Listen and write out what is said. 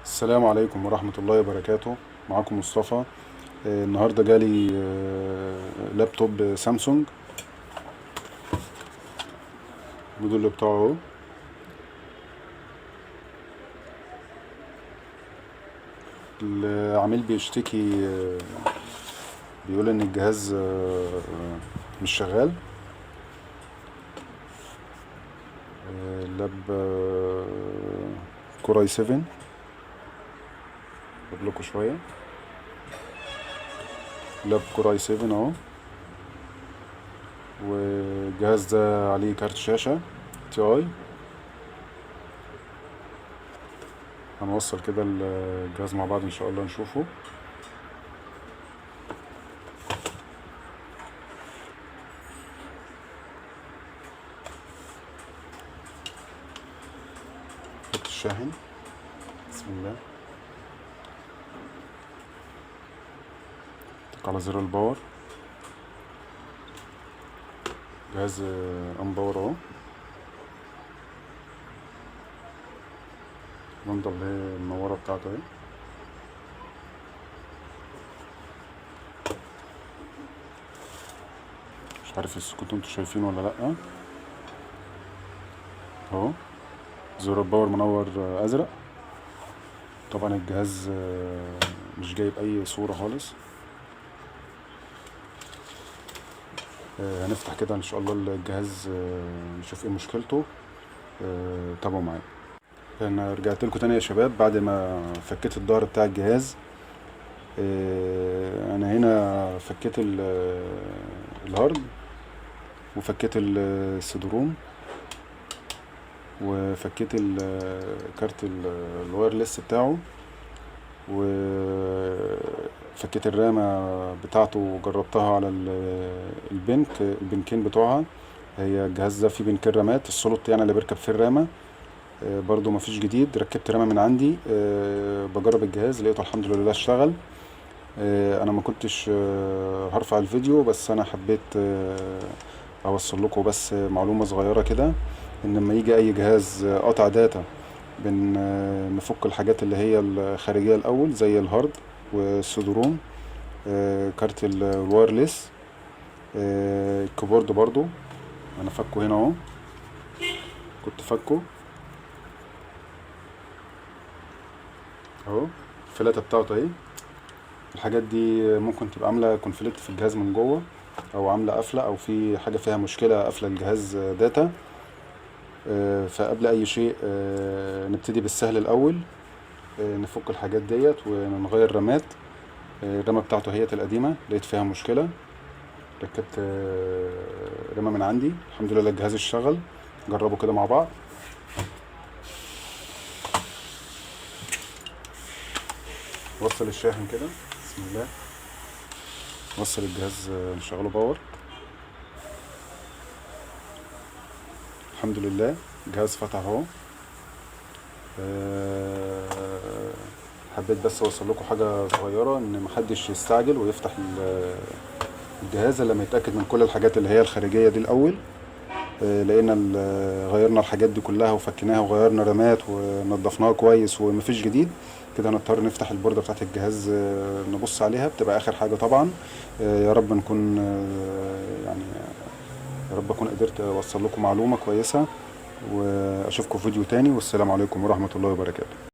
السلام عليكم ورحمة الله وبركاته. معاكم مصطفى. النهاردة جالي لابتوب سامسونج. الموديل بتاعه اهو. العميل بيشتكي، بيقول ان الجهاز مش شغال. اللاب كور اي 7. اجيب لكم شوية. لاب كور اي 7 اهو. والجهاز ده عليه كارت شاشة تي اي. هنوصل كده الجهاز مع بعض ان شاء الله نشوفه. خط الشاحن. بسم الله. تك على زر الباور. جهاز امباور اهو. اللمبة اللي هي المنورة بتاعته اهي. مش عارف اذا كنتوا انتوا شايفينه ولا لأ اهو. زر الباور منور ازرق. طبعا الجهاز مش جايب اي صورة خالص. هنفتح كده ان شاء الله الجهاز، نشوف ايه مشكلته. تابعوا معايا. انا رجعت لكم تاني يا شباب بعد ما فكيت الظهر بتاع الجهاز. انا هنا فكيت الهارد، وفكيت السيدروم، وفكيت كارت الوايرلس بتاعه، وفكيت الرامة بتاعته وجربتها على البنكين بتوعها. هي الجهاز ده فيه بنكين رامات، السلوت يعني اللي بيركب فيه الرامة. برضو مفيش جديد. ركبت رامة من عندي. بجرب الجهاز لقيته الحمد لله اشتغل. انا ما كنتش هرفع الفيديو، بس انا حبيت اوصل لكم بس معلومة صغيرة كده، ان لما يجي اي جهاز قطع داتا نفك الحاجات اللي هي الخارجية الاول زي الهارد والسيدروم، كارت الوايرلس، الكيبورد برضو انا فكه هنا اهو. كنت فكه اهو. الفلاتة بتاعته اهي. الحاجات دي ممكن تبقى عاملة كونفليكت في الجهاز من جوه، او عاملة قفلة، او في حاجة فيها مشكلة قافلة الجهاز داتا. فقبل اي شيء نبتدي بالسهل الاول. نفك الحاجات ديت ونغير رامات. الرامة بتاعته هي القديمة لقيت فيها مشكلة. ركبت رامة من عندي. الحمد لله الجهاز اشتغل. جربوا كده مع بعض. وصل الشاحن كده. بسم الله. وصل الجهاز نشغله باور. الحمد لله الجهاز فتح اهو. حبيت بس اوصل لكم حاجه صغيره، ان محدش يستعجل ويفتح الجهاز الا لما يتاكد من كل الحاجات اللي هي الخارجيه دي الاول. لقينا غيرنا الحاجات دي كلها وفكيناها وغيرنا رامات ونضفناها كويس ومفيش جديد. كده هنضطر نفتح البوردة بتاعت الجهاز، نبص عليها بتبقى اخر حاجة طبعا. يا رب نكون يعني يا رب اكون قدرت اوصل لكم معلومة كويسة، واشوفكم في فيديو تاني، والسلام عليكم ورحمة الله وبركاته.